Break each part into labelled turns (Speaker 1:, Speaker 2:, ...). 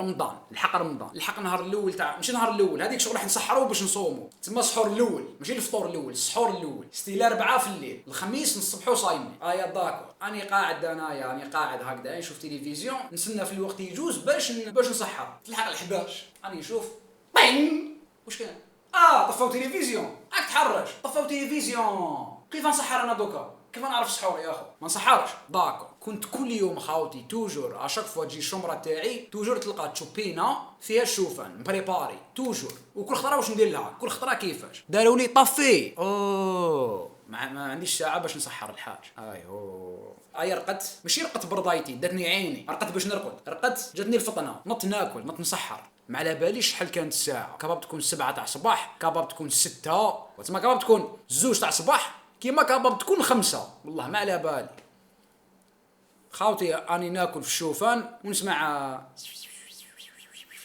Speaker 1: رمضان، الحق نهار الاول تاع ماشي نهار الاول، هذيك شغل راح نسحروا باش نصوموا، تما السحور الاول ماشي الفطور الاول، السحور الاول ستيل 4 في الليل، الخميس نصبحوا صايمين. يا داكو اني قاعد هكذا نشوف تلفزيون، نستنى في الوقت يجوز باش نسحر. تلحق ال11 اني نشوف طين واش كان طفاو تلفزيون، راك تحرج طفاو تلفزيون، كيف نسحر انا دوكا؟ كيف نعرف السحور يا اخو؟ ما نسحرش. داكو كنت كل يوم خاوتي توجور اشاك فوا تجي الشمره تاعي توجور تلقى تشوبينا فيها الشوفان مبريباري توجور، وكل خطره واش ندير لها، كل خطره كيفاش داروا لي طفي. ما عنديش ساعه باش نسحر الحاج. رقدت، ماشي رقدت برضايتي داتني عيني، رقدت باش نرقد، رقدت جاتني الفطنه، نط ناكل نط نسحر. ما على باليش شحال كانت الساعه، كاباب تكون 7 تاع الصباح، كاباب تكون 6، وتما كاباب تكون 2 تاع الصباح، كيما كاباب تكون 5. والله ما على بالي خاوتي. اني ناكل في الشوفان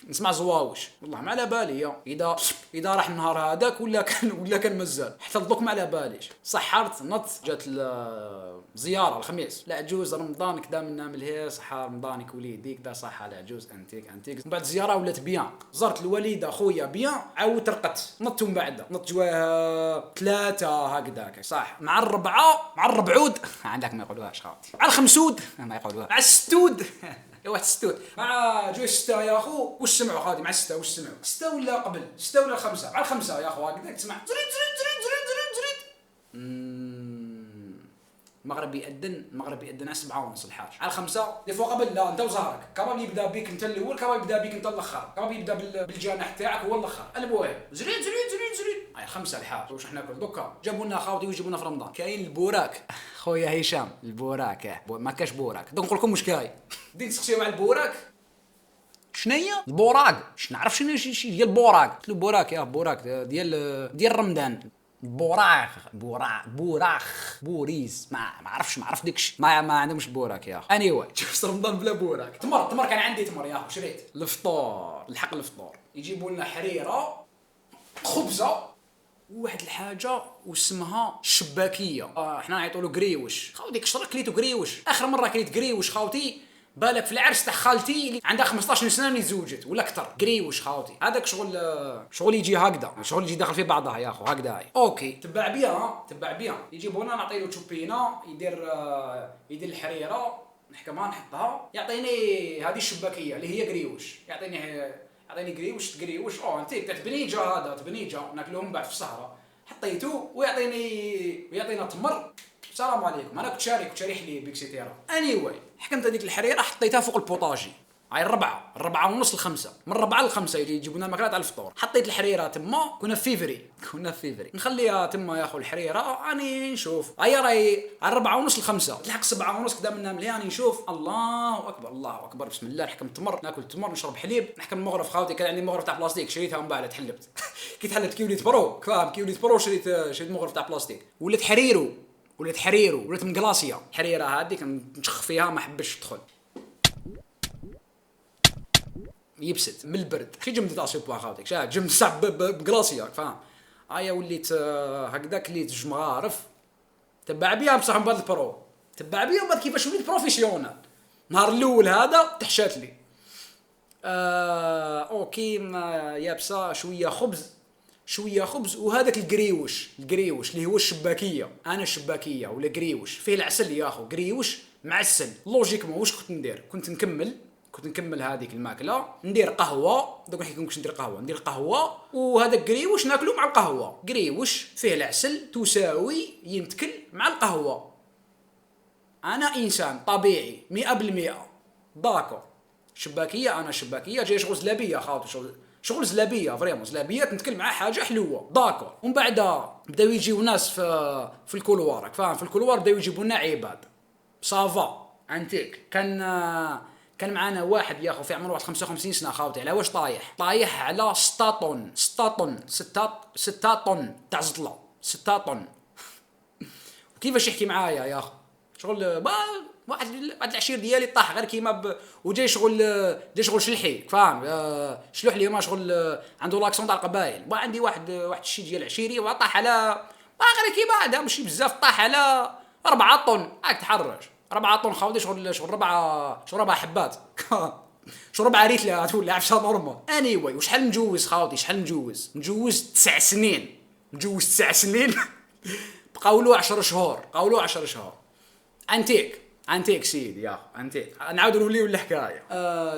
Speaker 1: نسمع زواوش، والله ما على بالي اذا راح النهار هذاك ولا كان مازال، حتى الضوك ما على باليش. سحرت نط، جات زياره الخميس لعجوز رمضان كدا منا ملهي صحه رمضانك وليدي كدا صحه لعجوز انتيك من بعد الزياره ولات بيان، زرت الوالده خويا بيان، عاودت رقدت نط من بعد نط جواه 3 هكذاك صح، مع الربعود عندك ما يقولوهاش خاوتي، مع الخمسود ما يقولوها، مع الستود واحد الستود، مع جوج 6 يا اخو. واش سمعوا خاوتي مع 6؟ واش سمعوا 6 ولا قبل 6 ولا 5؟ مع ال5 يا اخو هكذاك تسمع زريد. المغرب يأذن على 7:30 الحاج، على 5 دي فوق قبل. لا انت وزهرك كباب يبدا بيك انت الاول، كباب يبدا بيك انت الاخر، كباب يبدا بالجناح تاعك هو الاخر. المهم زريد هاي 5 الحاج. واش حنا ناكل دوكا؟ جابوا لنا خاوتي ويجيبوا لنا في رمضان كاين البوراك خويا هشام، البوراك ما كاش بوراك دوك نقول لكم واش كاين. بديت نسقسيو على البوراك شنيا البوراك، نعرف شنو ديال البوراك، قلت له بوراك يا بوراك ديال رمضان، بوراخ بوريز ما عرف ديكش ما عندهمش بوراك يا اخو. اني شفت رمضان بلا بوراك. تمر كان عندي تمر يا اخو، شريت الفطور الحق الفطور، يجيبوا لنا حريره خبزه وواحد الحاجه واسمها الشباكيه، احنا نعيطوا له قريوش. خاوتي كشرا كليتو قريوش، اخر مره كليت قريوش خاوتي بالك في العرس تاع خالتي اللي عندها 15 سنه اللي تزوجت ولا اكثر. قريوش خاوتي هذاك شغل يجي هكذا، شغل يجي داخل في بعضها يا اخو هكذا. اوكي تبع بيان يجيبونا نعطيلو تشوبينا يدير الحريره نحكمها نحطها، يعطيني هذه الشباكيه اللي هي قريوش، يعطيني قريوش انت تاع تبنيجه، هذا تبنيجه ناكلوهم بعد في السهره، حطيتو ويعطينا تمر. السلام عليكم. انا كنت شاري حليب بيكسيتيرا. حكمت هذيك الحريره حطيتها فوق البوطاجي، هاي 4 ونص ل5، من 4 ل5 يجيبوا لنا الماكلات على الفطور. حطيت الحريره تما، كنا في فيفري نخليها تما يا اخو الحريره، اني نشوف راهي 4 ونص ل5 تلحق 7 ونص كدا منا مليان، نشوف الله اكبر بسم الله. نحكم التمر، ناكل التمر، نشرب حليب، نحكم المغرف خاوتي كان عندي مغرف تاع بلاستيك شريتها من بعد تحلبت كي تحلبت كيوليت برو فاهم، كيوليت برو شريت مغرف تاع بلاستيك، ولات حريرو ولات مقلاصيه. الحريره هذيك نشخ فيها ما حبش تدخل، يبست من البرد. شي جمد تاع سوبا خاوتك شاهد جمد صعب بقلاصيه فاهم. وليت هكذاك ليت جوج مغارف تبع بيها بصح من بعد البرو تبع بيها، وبعد كيفاش وليت بروفيسيونال. النهار الاول هذا تحشات لي اوكي يابسه شويه خبز وهذاك القريوش اللي هو الشباكيه. انا الشباكيه ولا قريوش فيه العسل يا اخو، قريوش معسل. لوجيكمون واش كنت ندير؟ كنت نكمل هذيك الماكله، ندير قهوه. دوك نحكي لكم واش ندير قهوه وهذاك قريوش ناكلو مع القهوه. قريوش فيه العسل تساوي ينتكل مع القهوه. انا انسان طبيعي 100%. داكو شباكيه، انا شباكيه جاي شغل زلابيه خاوتي، شغل زلابيه فريمون زلابيه تنتكل مع حاجه حلوه. داكو ومن بعد بداو يجيو ناس في الكولوار فاهم، في الكولوار بداو يجيبوا لنا عباد صافا انتيك. كان معنا واحد يا اخو في عمره 55 سنه خاوتي، على واش طايح على 6 طن تاع زطله 6 طن. وكيفاش يحكي معايا يا اخو شغل واحد العشير ديالي طاح غير كيما وجاي شغل شلحي فاهم، شلوح لي ما شغل عنده لاكسون تاع القبائل. عندي واحد الشي ديال عشيري وطاح على غير كيما هذا ماشي بزاف، طاح على 4 طن. راك تحرج 4 طن خاوتي شغل 4 حبات شو 4 ريتلات ولا عفشه نورمال. اني واي وشحال نجوز خاوتي شحال نجوز 9 سنين. نجوز 9 سنين. بقاو له 10 شهور انتيك سيدي يا انتيك. نعاودوا نوليو للحكايه.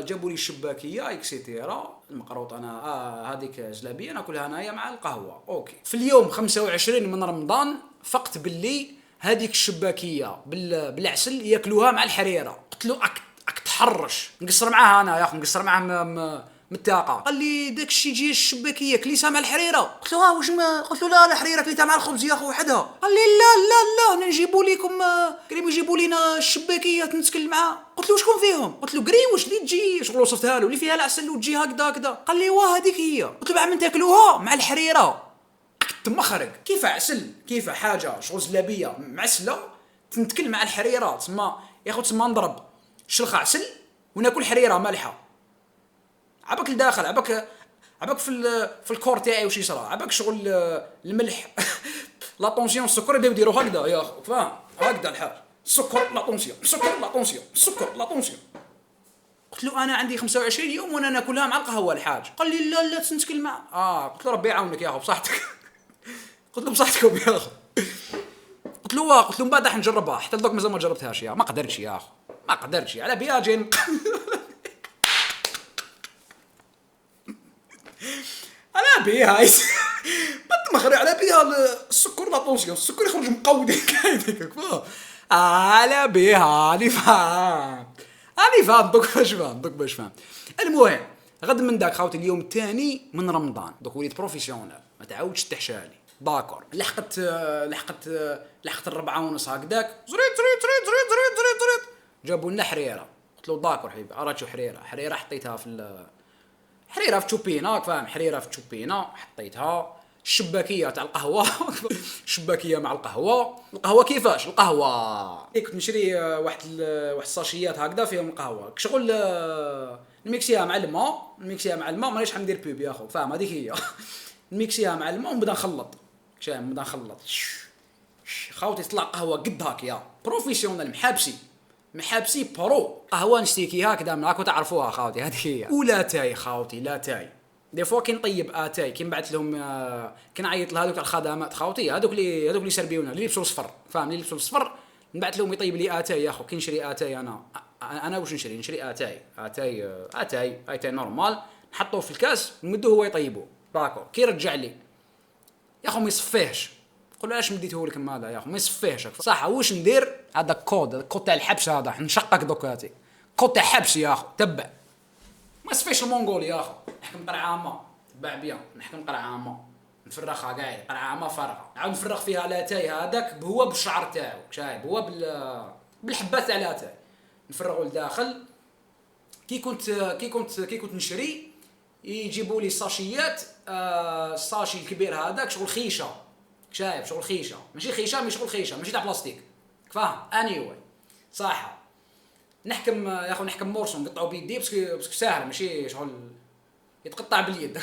Speaker 1: جابوا لي الشباكيه اكسيتيرا المقروط انا هذيك جلابيه ناكلها انايا مع القهوه. اوكي في اليوم 25 من رمضان فقت باللي هذيك الشباكيه بالعسل ياكلوها مع الحريره. قلت له اك تحرش نقصر معاها انا يا اخو نقصر معاه من الطاقه. قال لي داك الشيء جي الشباكيه كليتها مع الحريره. قلت له واش ما قلت له لا الحريره كليتها مع الخبز يا اخو وحدها. قال لي لا نجيبوا لكم قريب يجيبوا لنا الشباكيه تنتكل معها. قلت له شكون فيهم؟ قلت له قريوش اللي تجي شغل وصفتها له اللي فيها العسل وتجي هكذا. قال لي واه هذيك هي. قلت له بعد من تاكلوها مع الحريره تمخرق كيف عسل كيف حاجه شغل زلابيه معسله تنتكل مع الحريره. تسمى يا اخو تسمى نضرب شلخه عسل وناكل حريره مالحه. عباك لداخل عباك في الكور تاعي وش يصرى عباك شغل الملح لا طونسيون السكر يبداو يديروا هكذا يا اخو فاهم هكذا الحال السكر لا طونسيون. قلت له انا عندي 25 يوم وانا ناكلها مع القهوه الحاج. قال لي لا تنتكل مع قلت له ربي يعاونك يا اخو بصحتك. قلت له بصحتكم يا اخو. قلت له من بعد راح نجربها حتى دوك مازال ما جربتهاش ما قدرتش يا اخو على بها جاي على بيها بتمخري على بيها السكر لا طونسيون السكر يخرج مقود كايدك على بيها اني فاهم دوك باش فاهم. المهم غد من داك خاوتي اليوم الثاني من رمضان دوك وليت بروفيسيونال ما تعاودش تحشالي داكور. لحقت 4:30 هكذاك زريت جابوا لنا حريره. قلت له داكور حبيبي راه شو حريره حطيتها في تشوبينا فاهم حريره في تشوبينا حطيتها. الشباكيه تاع القهوه الشباكيه مع القهوه كيفاش القهوه كنت نشري واحد الساشيات هكذا فيهم القهوه شغل نميكسيها مع الماء مانيش حندير بيب يا اخو فاهم هذيك هي. نميكسيها مع الماء ونبدا نخلط خاوتي تطلع قهوه قد هاك يا بروفيسيونال محابسي برو. قهوه نشتيكي هكذا معاكم تعرفوها خاوتي هذه هي. ولا تاي خاوتي لا تاي دي فوا كي نطيب اتاي كي نبعث لهم كي نعيط لهذوك الخدمات خاوتي هذوك اللي يسربيونا اللي يلبسوا الصفر فاهم اللي يلبسوا الصفر نبعث لهم يطيب لي اتاي يا اخو. كي نشري اتاي انا واش نشري اتاي نورمال نحطوه في الكاس نمدوه هو يطيبوه داكور. كي رجع لي يا اخو ما يصفيهش. قول له علاش مديته لكم هذا يا اخو ما يصفيهش صح. واش ندير هذا كود تاع الحبس هذا نشقك دوكاتي كود تاع حبس يا اخو تبع ما يصفيش المونغولي يا اخو. نحكم قرعه عامه تبع بيان نحكم قرعه عامه نفرخها قاعد قرعه عامه فارغه نعاود نفرغ فيها لاتاي هذاك هو بالشعر تاعو شايب هو بالحبات تاع لاتاي نفرغوا لداخل. كي كنت نشري يجيبوا لي ساشيات الساشي الكبير هذاك شغل خيشه شايب شغل خيشه ماشي ماشي تاع بلاستيك فاهم. اني صح نحكم يا اخو نحكم مورسون نقطعوا بيدي باسكو ساهل ماشي شغل يتقطع باليد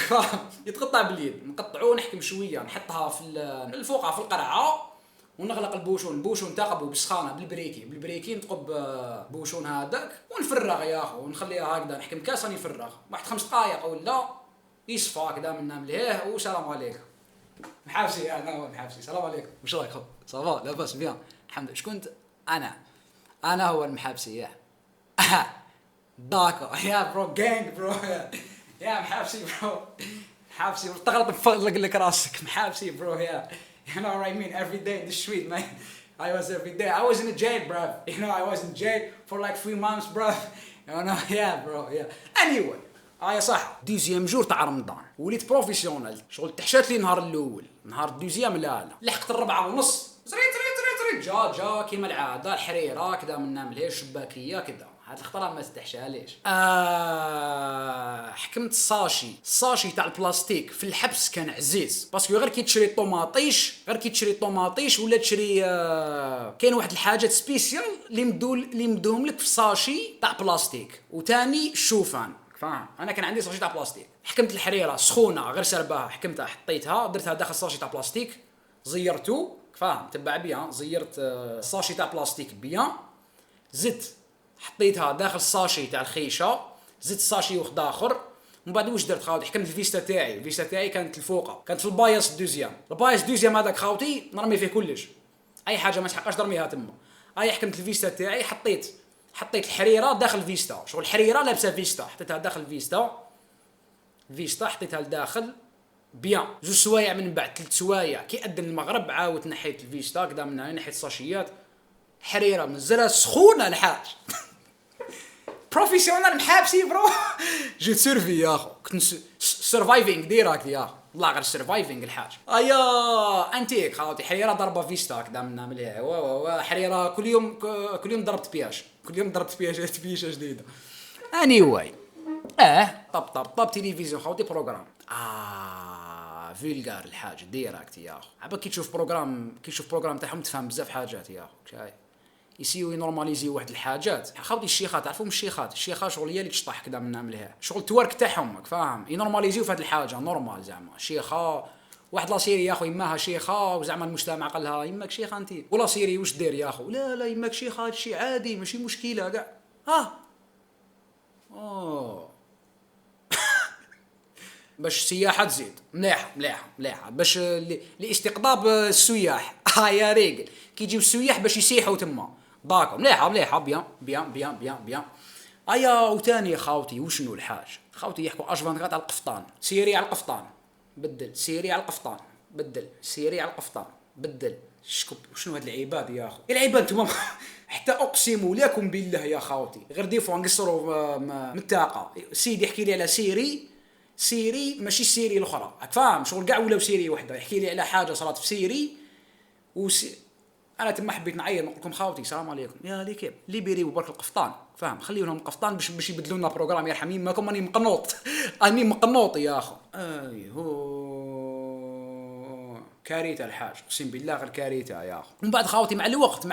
Speaker 1: يتقطع باليد نقطعوه نحكم شويه نحطها في الفوقها في القرعه ونغلق البوشون تاقبو بالسخانه بالبريكي نثقب بوشون هذاك ونفرغ يا اخو ونخليها هكذا نحكم كاس راني نفرغ واحد 5 دقائق ولا يصفى هكذا منا مليح وسلام عليكم. محابسي انا محابسي سلام عليكم واش رايك صافا لاباس بيان الحمد لله. شكون انا هو المحابسي يا داكو يا برو جانج برو يا محابسي برو محابسي تغلط نفلق لك راسك محابسي برو يا you know what I mean every day in the street man. I was in a jail bro you know I was in jail for like 3 months bro you know yeah bro yeah anyway صح دوزيام جور تاع رمضان وليت بروفيسيونال شغل تحشات لي نهار الاول نهار الدوزيام لا لحقت 4:30 زريت جا كيما العاده الحريره كذا منا مليح شباكيه كذا هاد الخطره ما تستحشاليش. حكمت الساشي تاع البلاستيك في الحبس كان عزيز باسكو غير كي تشري طوماطيش ولا تشري كاين واحد الحاجات سبيسيال اللي مدوهم لك في ساشي تاع بلاستيك وتاني الشوفان فاهم. انا كان عندي ساشي تاع بلاستيك حكمت الحريره سخونه غير سرباها حكمتها حطيتها درتها داخل ساشي تاع بلاستيك زيرتو فاهم تبع بيان زيرت الساشي تاع بلاستيك بيان زدت حطيتها داخل الساشي تاع الخيشه زدت ساشي وخد اخر. من بعد واش درت خاوتي؟ حكمت الفيستا تاعي، الفيستا تاعي كانت الفوقه، كانت في البايص دوزيام. البايص دوزيام هذاك خاوتي نرمي فيه كلش، اي حاجه ما تحقاش نرميها تما. اي حكمت الفيستا تاعي، حطيت الحريره داخل الفيستا، شغل الحريره لابسه فيستا، حطيتها داخل الفيستا حطيتها لداخل بيان. 2 سوايع من بعد 3 سوايع كي أذن المغرب عاود نحيت الفيستا كدا من هنا، نحيت الساشيات، حريره منزلها سخونه الحاج. بروفيسيونال محابسي برو. جيت سيرفي يا اخو، كنت سرفايفينغ ديراكت يا اخو، والله غير سرفايفينغ الحاج. ايا انتيك خاوتي، حريره ضربه فيستا كدا منها مليح. حريره كل يوم ضربت بياش، كل يوم ضربت بياش جديده. اني واي طب تلفزيون خاوتي بروغرام فيلغار الحاج ديراكت يا اخو. عباك كي تشوف بروغرام تاعهم تفهم بزاف حاجات يا اخو. شايف يسيو ينورماليزيو واحد الحاجات خاوتي. الشيخات تعرفوا الشيخات شغل هي اللي تشطح كذا منها مليح، شغل التوارك تاعهم فاهم، ينورماليزيو في هذه الحاجه نورمال. زعما شيخه واحد لا سيري يا اخو يماها شيخه، وزعما المجتمع قال لها يماك شيخه انت، ولا سيري واش دير يا اخو؟ لا يماك شيخه، هذا الشيء عادي ماشي مشكله كاع. باش السياحه تزيد مليحه باش لاستقطاب السياح. يا ريقل كي يجيو السياح باش يسيحوا تما داكو مليحه بيان. وثاني خاوتي وشنو الحاج خاوتي؟ يحكوا اجفان على القفطان، سيري على القفطان بدل، سيري على القفطان بدل، سيري على القفطان بدل. شنو هاد العباد يا اخو؟ العباد انتوما. حتى اقسم لكم بالله يا خاوتي غير ديفوا نقصروا من الطاقه. سيدي يحكي لي على سيري ماشي السيري الاخرى، راك فاهم؟ شغل كاع ولاو سيري وحده. يحكي لي على حاجه صارت في سيري انا تما حبيت نعيط نقول لكم خاوتي السلام عليكم يا ليكيب ليبيريو برك القفطان فاهم، خليو لهم القفطان باش يبدلوا لنا بروغرام يرحم يماكم. راني مقنوط اني مقنوط يا اخو. هو كارثه الحاج، اقسم بالله غير كارثه يا اخو. من بعد خاوتي مع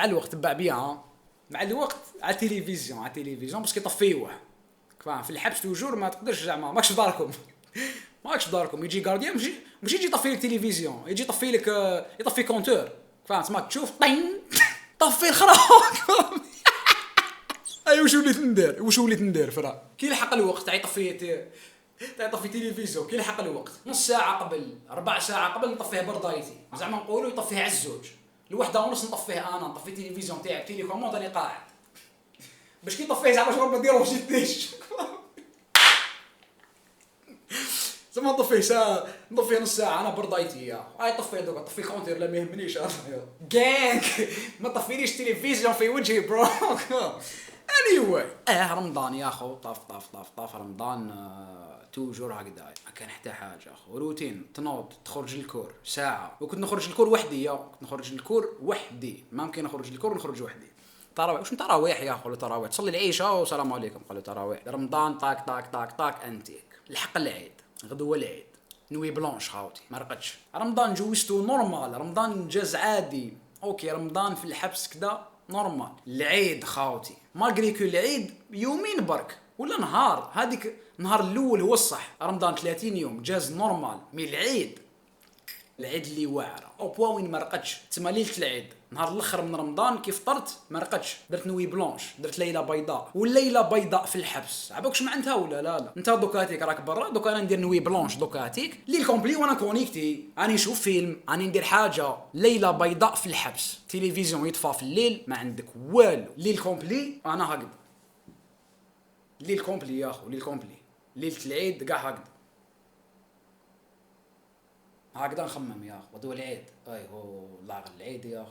Speaker 1: الوقت تبع بيها، مع الوقت على التلفزيون بس كيطفيوه فاهم. في الحبس توجور ما تقدرش زعما ماكش في داركم يجي غارديان مش يجي يطفي لك تلفزيون، يجي يطفي كونتور فاهم. تسمع تشوف طين طفي الخراق. ايوا واش وليت ندير فرا كي لحق الوقت تاع يطفي تلفزيون، كي لحق الوقت نص ساعه قبل 4 ساعة قبل نطفيه بردايتي، زعما نقولوا يطفيه على الزوج، الوحده ونص نطفيه انا، نطفي التلفزيون تاعي بتيليكوموند راني قاعد باش كي طفيه زعما شغل ما نديروش يديش. زعما نطفيه نص ساعه انا بردايتي يا طفيه دوكا طفي كونتير لا ما يهمنيش انا جانك. ما طفيليش تلفزيون في وجهي برو. رمضان يا اخو طاف رمضان توجور هكذا ما كان حتى حاجه اخو. روتين تنوض تخرج للكور ساعه، وكنت نخرج للكور وحدي ما يمكن نخرج للكور ونخرج وحدي. تراويح واش تراويح يا اخو؟ تراويح تصلي العيشه والسلام عليكم قالوا تراويح. رمضان طاك انتيك الحق العيد غدوه العيد نوي بلونش خاوتي ما رقدش. رمضان جوزتو نورمال، رمضان جاز عادي اوكي. رمضان في الحبس كدا نورمال. العيد خاوتي مالغري كو العيد يومين برك ولا نهار، هذيك النهار الاول هو الصح. رمضان 30 يوم جاز نورمال، مي العيد اللي واعره او بوا وين ما رقدش. تما ليله العيد نهار الاخر من رمضان كي فطرت ما رقدش، درت نوي بلونش، درت ليله بيضاء. والليله بيضاء في الحبس عباكش معناتها ولا لا انت دوكاتيك راك برا دوكا انا ندير نوي بلونش دوكاتيك ليل كومبلي وانا كونيكتي راني نشوف فيلم راني ندير حاجه. ليله بيضاء في الحبس، تلفزيون يطفى في الليل ما عندك والو، ليل كومبلي انا هكذا. ليل كومبلي يا اخو ليله العيد كاع هكذا نخمم يا اخو. غدوه العيد هو الله غير العيد يا اخو.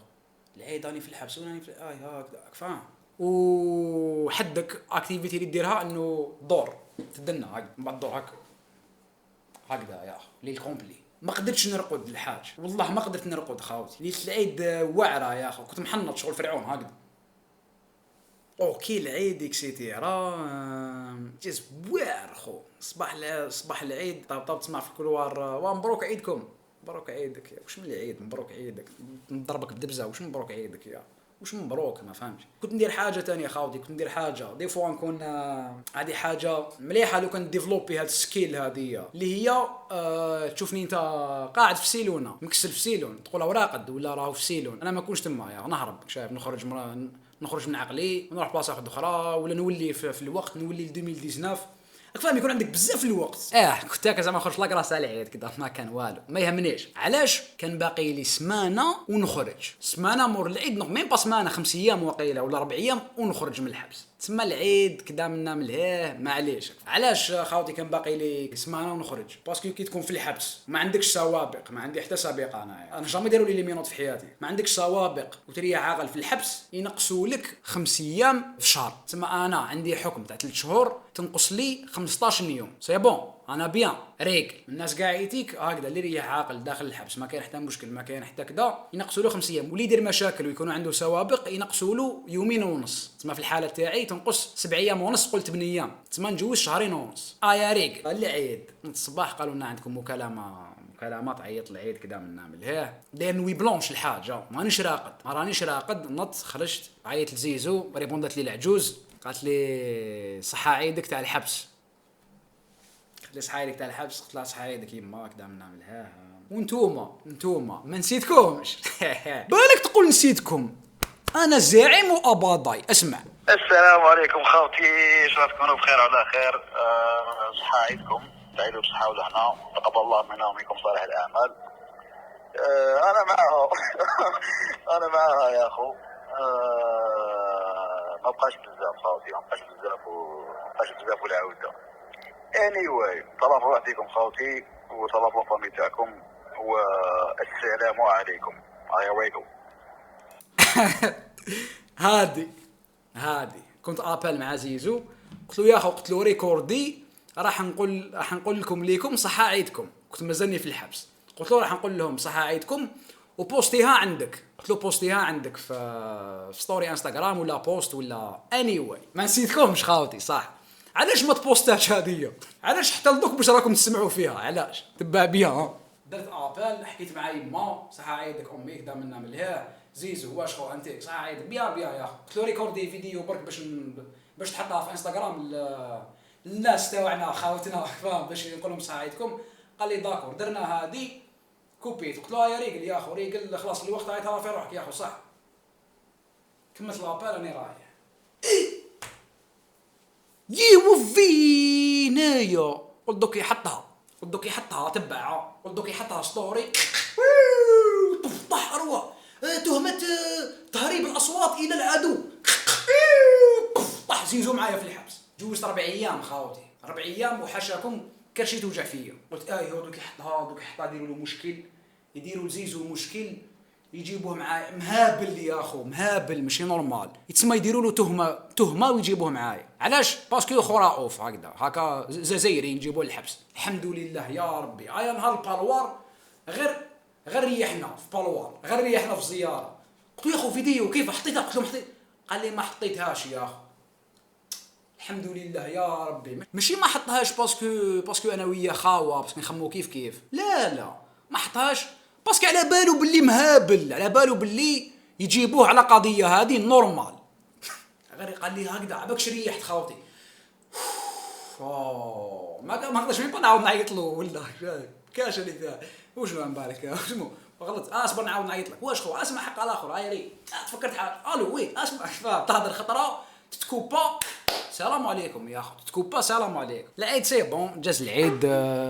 Speaker 1: العيد راني في الحبس وراني في هكذا فاهم. وحدك اكتيفيتي اللي ديرها انه دور تدنا هكذا من بعد دور هكذا يا اخو. ليل كومبلي ما قدرتش نرقد الحاج، والله ما قدرت نرقد خاوتي. ليله العيد واعره يا اخو، كنت محنط شغل فرعون هكذا. اوكي العيد اكسيتيرا جيس واعر خو. صباح العيد طاب تسمع في الكلوار مبروك عيدكم، مبروك عيدك. واش من العيد مبروك عيدك؟ نضربك بدبزه. واش مبروك عيدك يا واش مبروك؟ ما فهمتش. كنت ندير حاجه تانية خاوتي، كنت ندير حاجه دي فوا نكون هذه حاجه مليحه لو كان ديفلوبي هاد السكيل هذه اللي هي تشوفني انت قاعد في سيلونه مكسل في سيلون تقول راقد ولا راهو في سيلون، انا ما نكونش تما يا نهرب شايف. نخرج من عقلي ونروح بلاصه اخرى ولا نولي في الوقت نولي ل 2019 راك فاهم يكون عندك بزاف الوقت. كنت هكا زعما نخرج لاكراس على العيد كذا ما كان والو ما يهمنيش. علاش؟ كان باقي لي سمانه ونخرج، سمانه مور العيد ميم با سمانه 5 ايام وقيله ولا 4 ايام ونخرج من الحبس. تسمى العيد كدا منا ملهيه معليش. علاش خاوتي كان باقي لي سمانه ونخرج؟ باسكو كي تكون في الحبس ما عندكش سوابق، ما عندي حتى سابقه انا جامي داروا لي مينوط في حياتي، ما عندكش سوابق وتريا عاقل في الحبس ينقصوا لك 5 ايام في الشهر. تسمى انا عندي حكم تاع 3 شهور تنقص لي 15 يوم، سي بون انا بيان ريق. الناس كاع يتيك هكذا اللي ريح عاقل داخل الحبس ما كاين حتى مشكل، ما كاين حتى كذا ينقصوا له 5 ايام، واللي يدير مشاكل ويكونوا عنده سوابق ينقصوا له يومين ونص. تسمى في الحاله تاعي تنقص 7 ايام ونص، قلت 8 ايام، تسمى نجوز شهرين ونص. يا ريق العيد الصباح قالوا لنا عندكم مكالمه تعيط العيد كذا من نعمل داير نوي بلونش الحاجه، مانيش راقد نط خرجت عيط لزيزو ريبوندات لي العجوز قالت لي صحة عيدك تاع الحبس. قلت لي صحة عيدك تاع الحبس، قلت لها صحة عيدك يما كدا نعمل وانتوما ما نسيتكمش. بالك تقول نسيتكم، انا زعيم واباضاي. اسمع
Speaker 2: السلام عليكم خوتي، ان شاء الله تكونوا بخير وعلى خير. صحة عيدكم تعيدوا بصحة ولهنا، تقبل الله منا ومنكم صالح الاعمال. انا معها انا معها يا اخو. ما بقاش بزاف خوتي، ما بقاش بزاف ولا عوده. anyway طلب الله فيكم خوتي وطلب الله فامي تاعكم والسلام عليكم. هيا ويكم.
Speaker 1: هادي كنت ابل مع زيزو قلت له يا اخو، قلت له ريكوردي راح نقول لكم صحة عيدكم. كنت مازلني في الحبس، قلت له راح نقول لهم صحة عيدكم وبوستيها عندك. قلت له بوستيها عندك في ستوري انستغرام ولا بوست ولا anyway. ما نسيتكمش خاوتي صح. علاش ما تبوستاتش هذه؟ علاش حتى لدوك باش راكم تسمعوا فيها؟ علاش تبع بيها؟ درت ابل حكيت مع يما صحة عيدك امي كدا منا مليها. زيزو واش خو انت صحة عيدك بيان يا اخو. قلت له ريكوردي فيديو برك باش تحطها في انستغرام للناس تاعنا خاوتنا فاهم باش نقول لهم صحة عيدكم. قال لي داكور درنا هذه كوبيت. قلت له يا ريقل يا اخو ريقل خلاص الوقت عيطها في روحك يا اخو صح. كملت لابال راني رايح. يوفينيا قلت دوك يحطها تبعها، قلت دوك يحطها ستوري طح اروى تهمة تهريب الاصوات الى العدو. طح زيزو معايا في الحبس. جوزت 4 ايام خاوتي، 4 ايام وحاشاكم كرشي توجع فيا. قلت هو دوك يحطها يديروا له مشكل، يديروا لزيزو مشكل يجيبوه معايا. مهابل يا اخو مهابل ماشي نورمال. يتسمى يديروا له تهمه ويجيبوه معايا. علاش؟ باسكو خرائف هكا جزائري نجيبوه للحبس. الحمد لله يا ربي نهار البالوار غير ريحنا في بالوار، غير ريحنا في زياره. قلت له يا اخو فيديو كيف حطيتها؟ قلت له قال لي ما حطيتهاش يا اخو. الحمد لله يا ربي. ماشي ما حطهاش باسكو انا وياه خاوه باسكو نخمو كيف لا ما حطهاش باسكو على بالو باللي مهابل، على بالو باللي يجيبوه على قضيه هذه نورمال. غير قال لي هكذا عباكش ريحت خاوتي. ما نقدرش نعاود نعيط له ولا كاش اللي فيها واش ما بالك شنو غلط. اصبر نعاود نعيط لك واش خو اسمع حق الاخر. ري تفكرت حاجه الو وي اسمع تهضر خطره تتكوبا السلام عليكم يا اخو، تتكوبا السلام عليكم. العيد سي بون جاز العيد.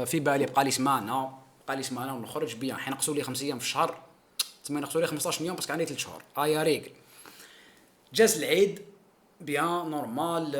Speaker 1: في بالي بقى لي سمانه ونخرج بيان. حينقصوا لي 5 ايام في الشهر، تما ينقصوا لي 15 يوم باسكو عندي 3 شهور. يا ريقل جاز العيد بيان نورمال.